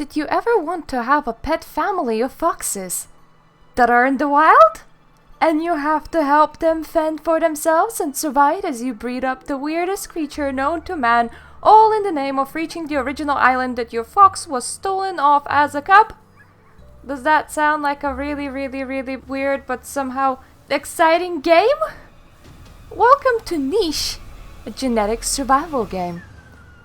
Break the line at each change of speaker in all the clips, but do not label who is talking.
Did you ever want to have a pet family of foxes that are in the wild? And you have to help them fend for themselves and survive as you breed up the weirdest creature known to man, all in the name of reaching the original island that your fox was stolen off as a cub? Does that sound like a really weird but somehow exciting game? Welcome to Niche, a genetic survival game.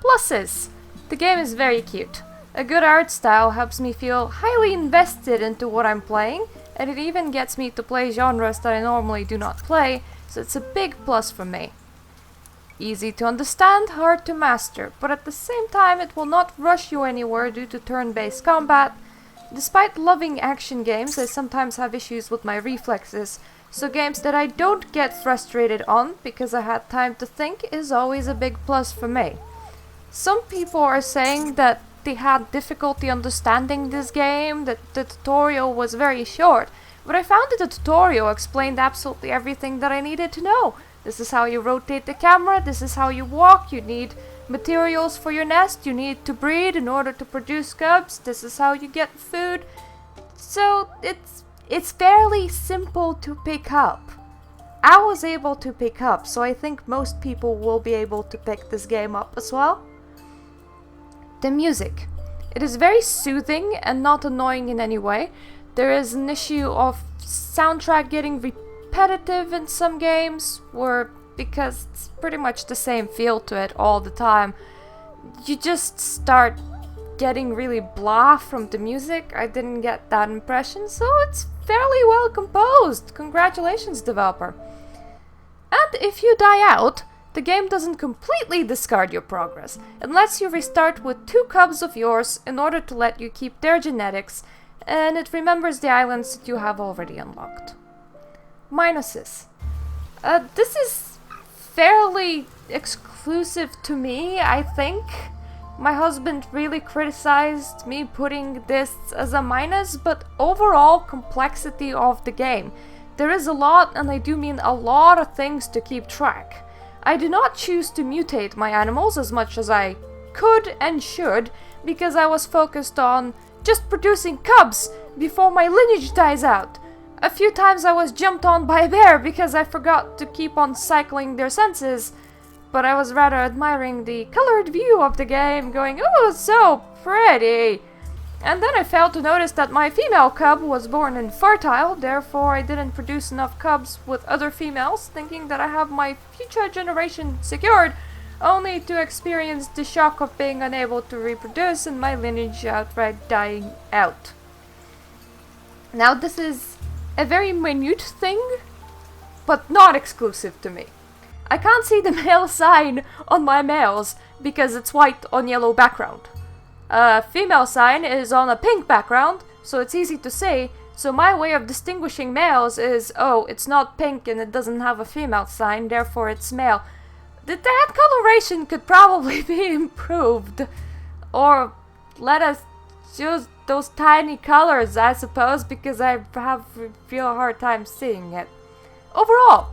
Pluses. The game is very cute. A good art style helps me feel highly invested into what I'm playing, and it even gets me to play genres that I normally do not play, so it's a big plus for me. Easy to understand, hard to master, but at the same time it will not rush you anywhere due to turn-based combat. Despite loving action games, I sometimes have issues with my reflexes, so games that I don't get frustrated on because I had time to think is always a big plus for me. Some people are saying that they had difficulty understanding this game, that the tutorial was very short, but I found that the tutorial explained absolutely everything that I needed to know. This is how you rotate the camera, this is how you walk, you need materials for your nest, you need to breed in order to produce cubs, this is how you get food. So it's fairly simple to pick up. I was able to pick up, so I think most people will be able to pick this game up as well. The music. It is very soothing and not annoying in any way. There is an issue of soundtrack getting repetitive in some games, because it's pretty much the same feel to it all the time, you just start getting really blah from the music. I didn't get that impression, so it's fairly well composed. Congratulations, developer. And if you die out, the game doesn't completely discard your progress. It lets you restart with 2 cubs of yours in order to let you keep their genetics, and it remembers the islands that you have already unlocked. Minuses. This is fairly exclusive to me, I think. My husband really criticized me putting this as a minus, but overall complexity of the game. There is a lot, and I do mean a lot of things to keep track. I do not choose to mutate my animals as much as I could and should, because I was focused on just producing cubs before my lineage dies out. A few times I was jumped on by a bear because I forgot to keep on cycling their senses, but I was rather admiring the colored view of the game, going, "Oh, so pretty!" And then I failed to notice that my female cub was born infertile, therefore I didn't produce enough cubs with other females, thinking that I have my future generation secured, only to experience the shock of being unable to reproduce and my lineage outright dying out. Now this is a very minute thing, but not exclusive to me. I can't see the male sign on my males because it's white on yellow background. Female sign is on a pink background, so it's easy to see, so my way of distinguishing males is, oh, it's not pink and it doesn't have a female sign, therefore it's male. That coloration could probably be improved, or let us choose those tiny colors, I suppose, because I have a real hard time seeing it. Overall,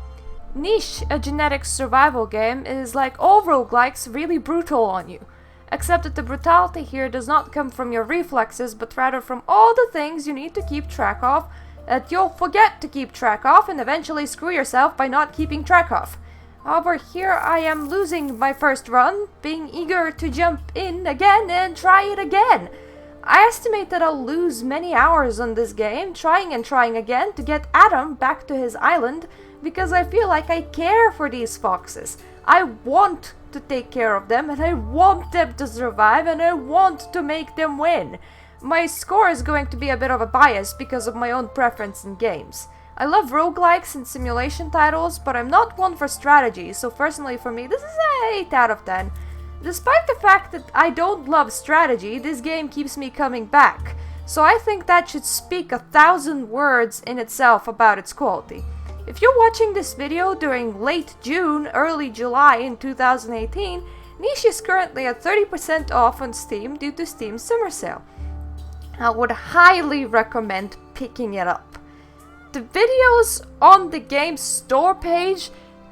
Niche, a genetic survival game, is like all roguelikes, really brutal on you. Except that the brutality here does not come from your reflexes, but rather from all the things you need to keep track of, that you'll forget to keep track of and eventually screw yourself by not keeping track of. However, here I am losing my first run, being eager to jump in again and try it again. I estimate that I'll lose many hours on this game, trying and trying again to get Adam back to his island, because I feel like I care for these foxes. I want to take care of them, and I want them to survive, and I want to make them win. My score is going to be a bit of a bias because of my own preference in games. I love roguelikes and simulation titles, but I'm not one for strategy, so personally for me this is an 8 out of 10. Despite the fact that I don't love strategy, this game keeps me coming back, so I think that should speak 1,000 words in itself about its quality. If you're watching this video during late June, early July in 2018, Niche is currently at 30% off on Steam due to Steam's summer sale. I would highly recommend picking it up. The videos on the game's store page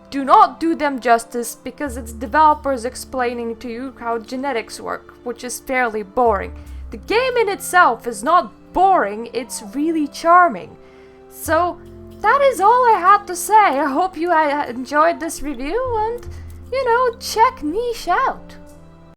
do not do them justice because it's developers explaining to you how genetics work, which is fairly boring. The game in itself is not boring, it's really charming. So that is all I had to say. I hope you enjoyed this review and, check Niche out.